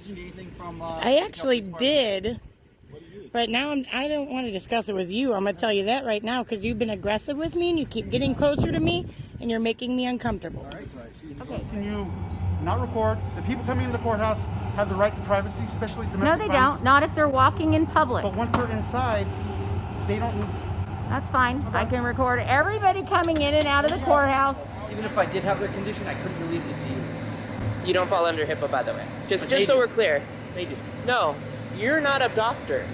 you need anything from? I actually did, but now I don't want to discuss it with you. I'm going to tell you that right now because you've been aggressive with me and you keep getting closer to me and you're making me uncomfortable. All right, that's right. Okay. Can you not record? The people coming into the courthouse have the right to privacy, especially domestic No, they violence. don't. Not if they're walking in public. But once they're inside, they don't. That's fine. Okay. I can record everybody coming in and out of the courthouse. Even if I did have their condition, I couldn't release it to you. You don't fall under HIPAA, by the way. Just so we're clear. They do. No, you're not a doctor.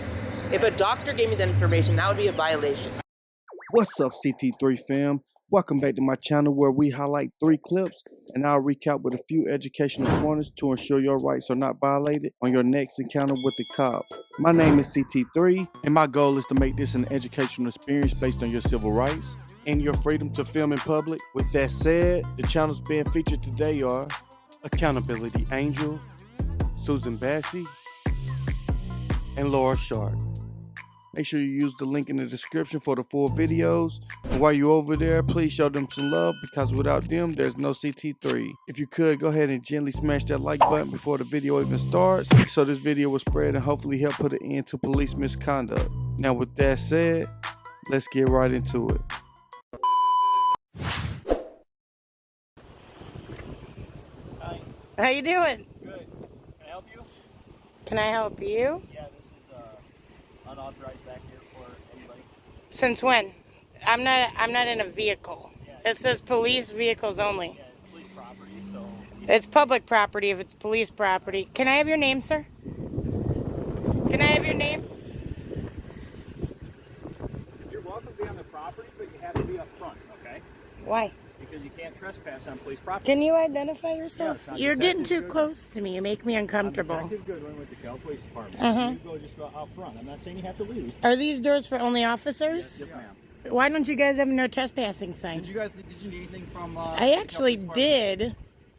If a doctor gave me that information, that would be a violation. What's up, CT3 fam? Welcome back to my channel where we highlight 3 clips and I'll recap with a few educational pointers to ensure your rights are not violated on your next encounter with the cop. My name is CT3 and my goal is to make this an educational experience based on your civil rights and your freedom to film in public. With that said, the channels being featured today are Accountability Angel, Susan Bassey, and Laura Sharp. Make sure you use the link in the description for the full videos. And while you're over there, please show them some love because without them, there's no CT3. If you could, go ahead and gently smash that like button before the video even starts so this video will spread and hopefully help put an end to police misconduct. Now with that said, let's get right into it. Hi. How you doing? Good. Can I help you? Can I help you? Yeah, this is unauthorized back here for anybody. Since when? I'm not in a vehicle. Yeah. It says police vehicles only. Yeah, it's police property, so. It's public property if it's police property. Can I have your name, sir? Can I have your name? You're welcome to be on the property, but you have to be up front, okay? Why? Because you can't trespass on police property. Can you identify yourself? Yes, I'm You're getting too Detective close to me. You make me uncomfortable. I'm Detective Goodwin with the Cal Police Department. You just go out front. I'm not saying you have to leave. Are these doors for only officers? Yes, ma'am. Why don't you guys have a no trespassing sign? Did you need anything from? I actually did,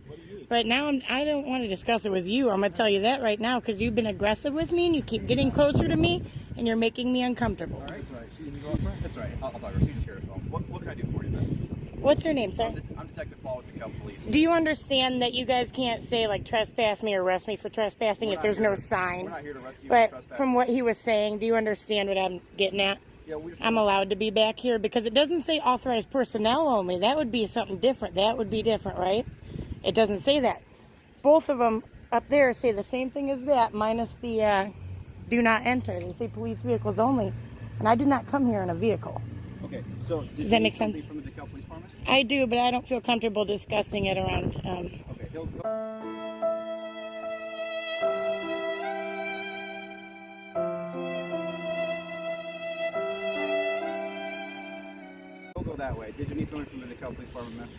What do you need? but now I don't want to discuss it with you. I'm going to tell you that right now because you've been aggressive with me and you keep getting closer to me and you're making me uncomfortable. All right, that's right. She's your girlfriend? That's right. I'll talk to her. She's just here at home. What can I do for you, miss? What's your name, sir? I'm Detective Paul with the Cal Police. Do you understand that you guys can't say, like, trespass me or arrest me for trespassing if there's no sign? We're not here to arrest you But for trespassing. from what he was saying, do you understand what I'm getting at? Yeah, we just I'm allowed to be back here because it doesn't say authorized personnel only. That would be something different. That would be different, right? It doesn't say that. Both of them up there say the same thing as that, minus the do not enter. They say police vehicles only. And I did not come here in a vehicle. Okay, so does that make sense? From the Cal Police Department? I do, but I don't feel comfortable discussing it around. Okay, he'll go. He'll go that way. Did you need something from the Cal Police Department, miss?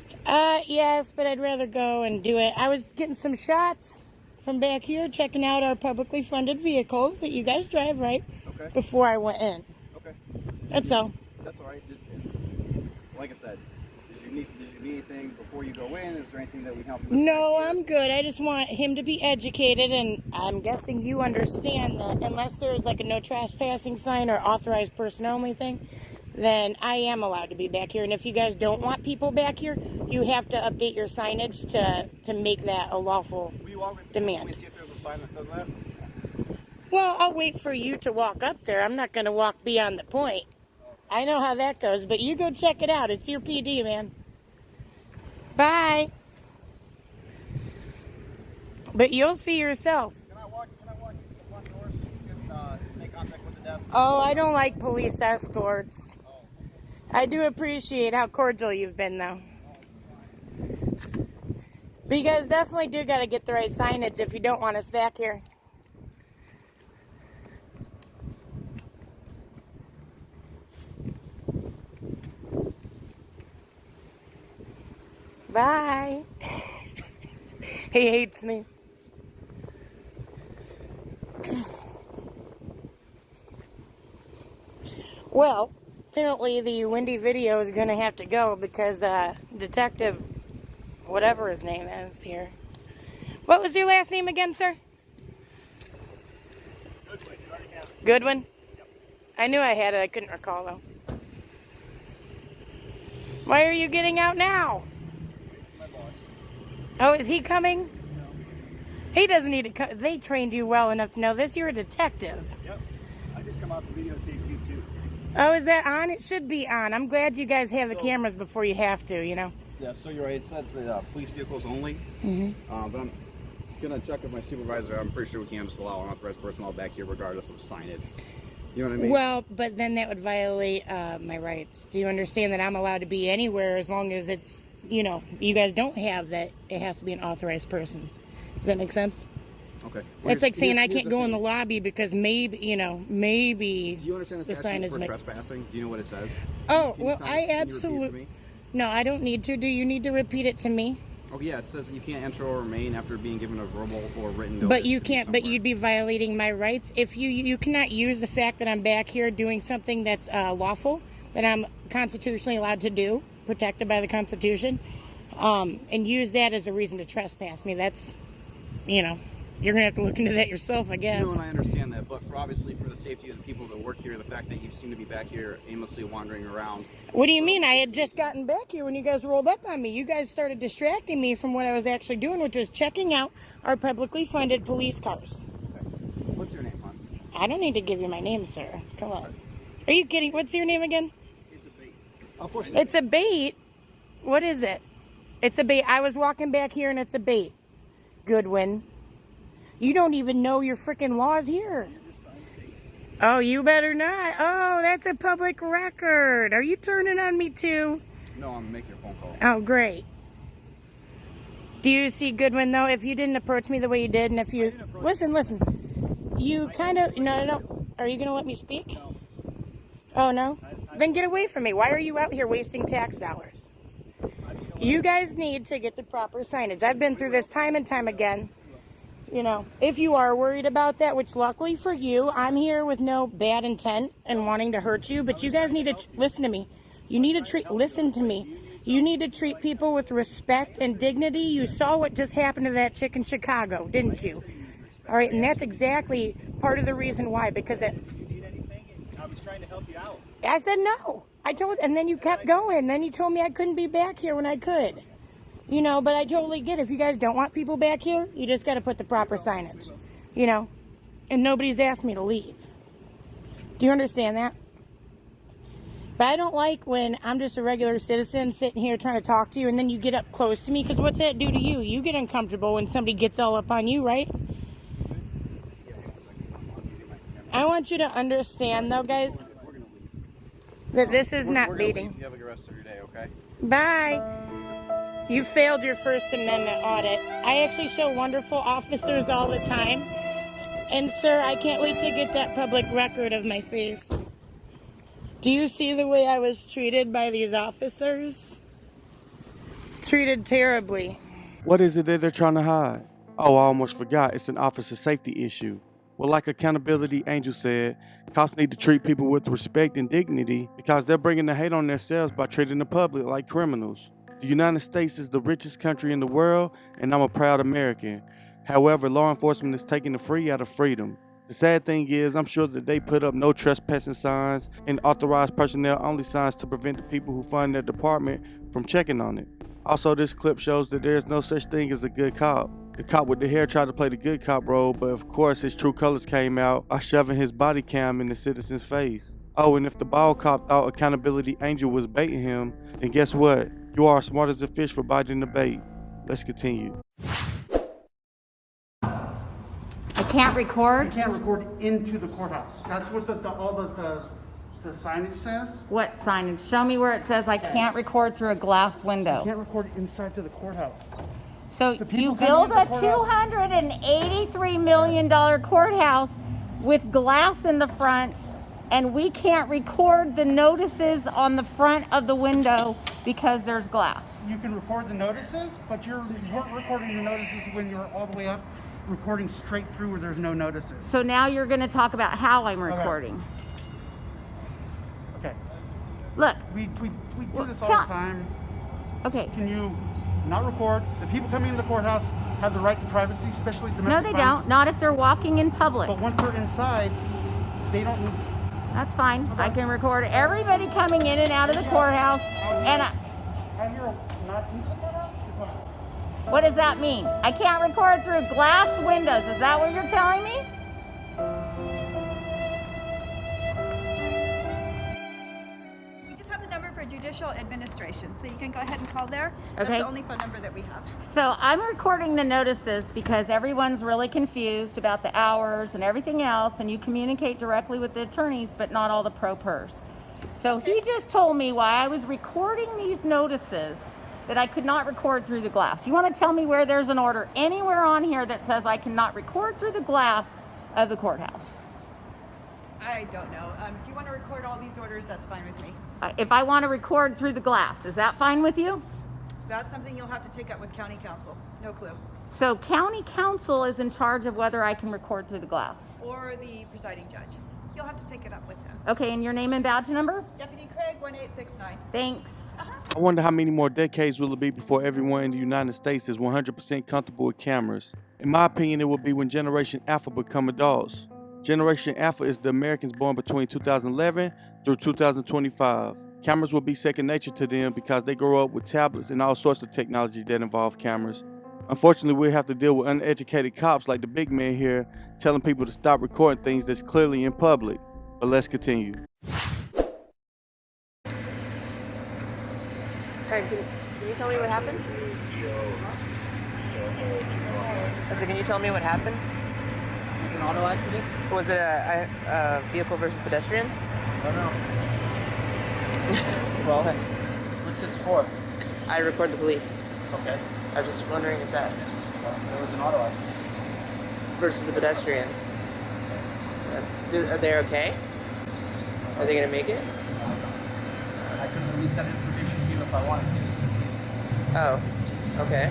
Yes, but I'd rather go and do it. I was getting some shots from back here, checking out our publicly funded vehicles that you guys drive, right? Okay. Before I went in. Okay. That's all. That's all right. Like I said, did you need anything before you go in? Is there anything that we can help you with? No, I'm good. I just want him to be educated, and I'm guessing you understand that unless there's like a no trespassing sign or authorized person only thing, then I am allowed to be back here. And if you guys don't want people back here, you have to update your signage to make that a lawful demand. Let me see if there's a sign that says that. Well, I'll wait for you to walk up there. I'm not going to walk beyond the point. I know how that goes, but you go check it out. It's your PD, man. Bye. But you'll see yourself. Can I walk you to the front door so you can make contact with the desk? Oh, I don't like police escorts. I do appreciate how cordial you've been, though. But you guys definitely do got to get the right signage if you don't want us back here. Bye. He hates me. Well, apparently the windy video is going to have to go because Detective, whatever his name is here. What was your last name again, sir? Goodwin. You already have it. Goodwin? Yep. I knew I had it. I couldn't recall, though. Why are you getting out now? My boss. Oh, is he coming? No. He doesn't need to. They trained you well enough to know this. You're a detective. Yep. I just come out to videotape you too. Oh, is that on? It should be on. I'm glad you guys have the cameras before you have to, you know. Yeah, so you're right. It says the police vehicles only. Mm-hmm. But I'm gonna check with my supervisor. I'm pretty sure we can just allow unauthorized personnel back here regardless of signage. You know what I mean? Well, but then that would violate my rights. Do you understand that I'm allowed to be anywhere as long as it's, you know, you guys don't have that. It has to be an authorized person. Does that make sense? Okay. It's like saying I can't go in the lobby because maybe, you know, maybe. Do you understand the statute for trespassing? Do you know what it says? Oh, well, can you absolutely. No, I don't need to. Do you need to repeat it to me? Oh yeah, it says you can't enter or remain after being given a verbal or written notice. But you can't. But you'd be violating my rights if you cannot use the fact that I'm back here doing something that's lawful, that I'm constitutionally allowed to do, protected by the Constitution, and use that as a reason to trespass me. That's, you know. You're going to have to look into that yourself, I guess. No, and I understand that, but obviously for the safety of the people that work here, the fact that you seem to be back here aimlessly wandering around. What do you mean? I had just gotten back here when you guys rolled up on me. You guys started distracting me from what I was actually doing, which was checking out our publicly funded police cars. Okay. What's your name, hon? I don't need to give you my name, sir. Come on. Are you kidding? What's your name again? It's a bait. Of course. It's a bait? What is it? It's a bait. I was walking back here and it's a bait. Goodwin. You don't even know your freaking laws here. Oh, you better not. Oh, that's a public record. Are you turning on me too? No, I'm making a phone call. Oh, great. Do you see Goodwin though? If you didn't approach me the way you did, and if you listen, you kind of no. Are you gonna let me speak? No. Oh no? Then get away from me. Why are you out here wasting tax dollars? You guys need to get the proper signage. I've been through this time and time again. You know, if you are worried about that, which luckily for you, I'm here with no bad intent and wanting to hurt you, but you guys need to listen to me. You need to listen to me. You need to treat people with respect and dignity. You saw what just happened to that chick in Chicago, didn't you? All right, and that's exactly part of the reason why, because it... Do you need anything? I was trying to help you out. I said no. I told, and then you kept going. Then you told me I couldn't be back here when I could. You know, but I totally get it. If you guys don't want people back here, you just got to put the proper signage. You know, and nobody's asked me to leave. Do you understand that? But I don't like when I'm just a regular citizen sitting here trying to talk to you and then you get up close to me, because what's that do to you? You get uncomfortable when somebody gets all up on you, right? I want you to understand, though, guys, that this is not beating. You have a good rest of your day, okay? Bye. You failed your First Amendment audit. I actually show wonderful officers all the time. And sir, I can't wait to get that public record of my face. Do you see the way I was treated by these officers? Treated terribly. What is it that they're trying to hide? Oh, I almost forgot. It's an officer safety issue. Well, like Accountability Angel said, cops need to treat people with respect and dignity because they're bringing the hate on themselves by treating the public like criminals. The United States is the richest country in the world, and I'm a proud American. However, law enforcement is taking the free out of freedom. The sad thing is, I'm sure that they put up no trespassing signs and authorized personnel only signs to prevent the people who fund their department from checking on it. Also, this clip shows that there's no such thing as a good cop. The cop with the hair tried to play the good cop role, but of course his true colors came out by shoving his body cam in the citizen's face. Oh, and if the bald cop thought Accountability Angel was baiting him, then guess what? You are as smart as a fish for biting the bait. Let's continue. I can't record. You can't record into the courthouse. That's what all the signage says. What signage? Show me where it says I can't record through a glass window. You can't record inside to the courthouse. So people you coming build into a the courthouse- $283 million courthouse with glass in the front, and we can't record the notices on the front of the window because there's glass. You can record the notices, but you weren't recording the notices when you were all the way up, recording straight through where there's no notices. So now you're going to talk about how I'm recording. Okay. Look. We do this all Tell- the time. Okay. Can you not record? The people coming into the courthouse have the right to privacy, especially domestic No, they violence. don't. Not if they're walking in public. But once they're inside, they don't need... That's fine. I can record everybody coming in and out of the courthouse. And Out here, not into the courthouse? You're fine. What does that mean? I can't record through glass windows. Is that what you're telling me? We just have the number for judicial administration, so you can go ahead and call there. That's Okay. the only phone number that we have. So I'm recording the notices because everyone's really confused about the hours and everything else, and you communicate directly with the attorneys, but not all the pro pers. So he just told me while I was recording these notices that I could not record through the glass. You want to tell me where there's an order anywhere on here that says I cannot record through the glass of the courthouse? I don't know. If you want to record all these orders, that's fine with me. If I want to record through the glass, is that fine with you? That's something you'll have to take up with county council. No clue. So county council is in charge of whether I can record through the glass. Or the presiding judge. You'll have to take it up with him. Okay, and your name and badge number? Deputy Craig, 1869. Thanks. I wonder how many more decades will it be before everyone in the United States is 100% comfortable with cameras. In my opinion, it will be when Generation Alpha become adults. Generation Alpha is the Americans born between 2011 through 2025. Cameras will be second nature to them because they grow up with tablets and all sorts of technology that involve cameras. Unfortunately, we have to deal with uneducated cops like the big man here telling people to stop recording things that's clearly in public. But let's continue. Can you tell me what happened? I said, can you tell me what happened? An auto accident? Was it a vehicle versus pedestrian? I don't know. Well, what's this for? I record the police. Okay. I was just wondering if that There was an auto accident. versus the pedestrian. Are they okay? Are they gonna make it? I couldn't release that information to you if I wanted to. Oh, okay.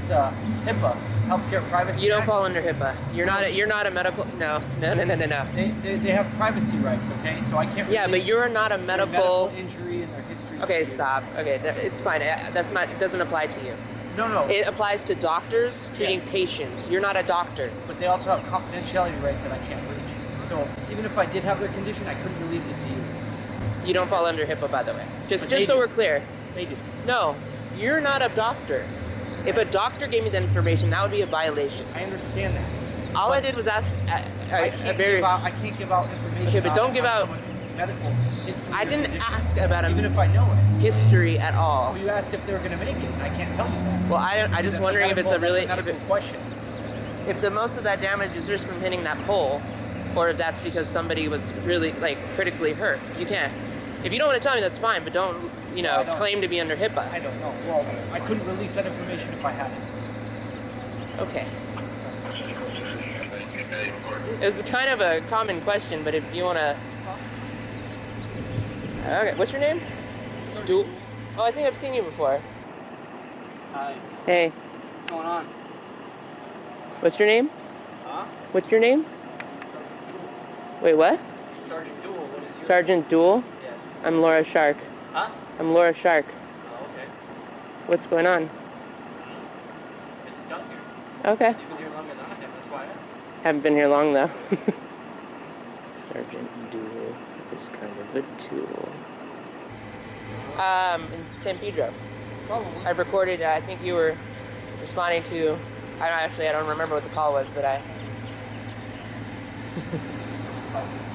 It's HIPAA, healthcare privacy. You don't Act. fall under HIPAA. You're not a medical. No. They have privacy rights, okay? So I can't. Yeah, but release you're not a their medical. injury and their history. Okay, to you. stop. Okay, it's fine. That's not. It doesn't apply to you. No. It applies to doctors treating patients. You're not a doctor. But they also have confidentiality rights that I can't reach. So even if I did have their condition, I couldn't release it to you. You don't fall under HIPAA, by the way. But Just they so do. we're clear. They do. No, you're not a doctor. If a doctor gave me that information, that would be a violation. I understand that. All I did was ask I a can't very. give out information. Okay, but don't on give out- someone's medical history. I or didn't condition, ask about even a if I know it. history at all. Well, you asked if they were going to make it, and I can't tell you that. Well, I Because just that's wondering if it's a really. medical question. If the most of that damage is just from hitting that pole, or if that's because somebody was really critically hurt. You can't. If you don't want to tell me, that's fine, but don't I don't. claim to be under HIPAA. I don't know. Well, I couldn't release that information if I had it. Okay. It's kind of a common question, but if you want to. Okay, what's your name? Oh, I think I've seen you before. Hi. Hey, What's going on? what's your name? Huh? What's your name? Wait, what? Sergeant Duel, what is yours? Sergeant Duel? Yes. I'm Laura Shark. Huh? I'm Laura Shark. Oh, okay. What's going on? I just got here. Okay. You've been here longer than I have, that's why I asked. Haven't been here long though. Sergeant Duel is kind of a tool. In San Pedro. Probably. I recorded, I think you were responding to, I don't remember what the call was, but I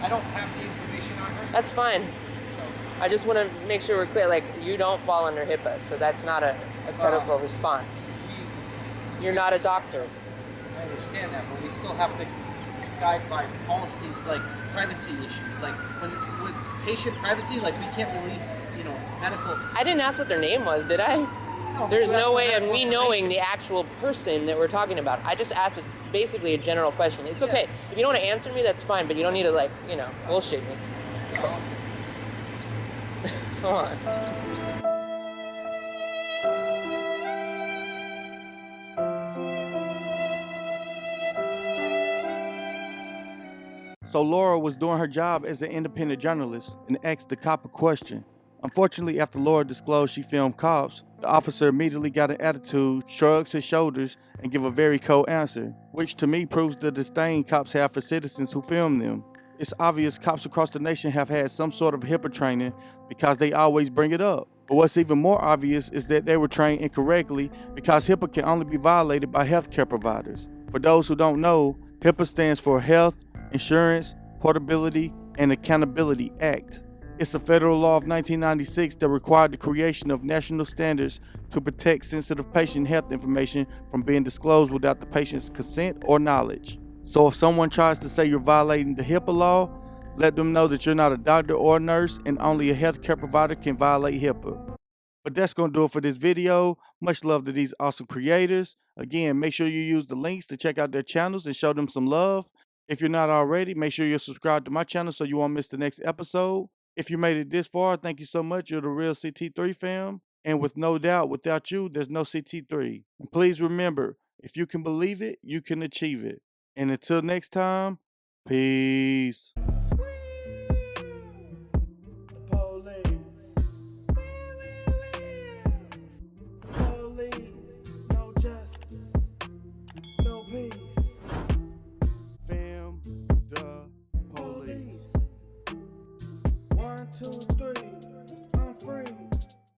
don't have the information on her. that's fine. So, I just want to make sure we're clear, you don't fall under HIPAA, so that's not a credible response. You're not a doctor. I understand that, but we still have to guide by policy, privacy issues. With patient privacy, we can't release, medical. I didn't ask what their name was, did I? No, There's you asked no for way of medical me knowing the information. actual person that we're talking about. I just asked basically a general question. It's okay. If you don't want to answer me, that's fine, but you don't need to, bullshit me. Come on. So Laura was doing her job as an independent journalist and asked the cop a question. Unfortunately, after Laura disclosed she filmed cops, the officer immediately got an attitude, shrugs his shoulders, and give a very cold answer, which to me proves the disdain cops have for citizens who film them. It's obvious cops across the nation have had some sort of HIPAA training because they always bring it up. But what's even more obvious is that they were trained incorrectly because HIPAA can only be violated by healthcare providers. For those who don't know, HIPAA stands for Health, Insurance, Portability, and Accountability Act. It's a federal law of 1996 that required the creation of national standards to protect sensitive patient health information from being disclosed without the patient's consent or knowledge. So if someone tries to say you're violating the HIPAA law, let them know that you're not a doctor or a nurse and only a healthcare provider can violate HIPAA. But that's going to do it for this video. Much love to these awesome creators. Again, make sure you use the links to check out their channels and show them some love. If you're not already, make sure you're subscribed to my channel so you won't miss the next episode. If you made it this far, thank you so much. You're the real CT3 fam. And with no doubt, without you, there's no CT3. And please remember, if you can believe it, you can achieve it. And until next time, peace. No justice, no peace. Fam, the police. 1, 2,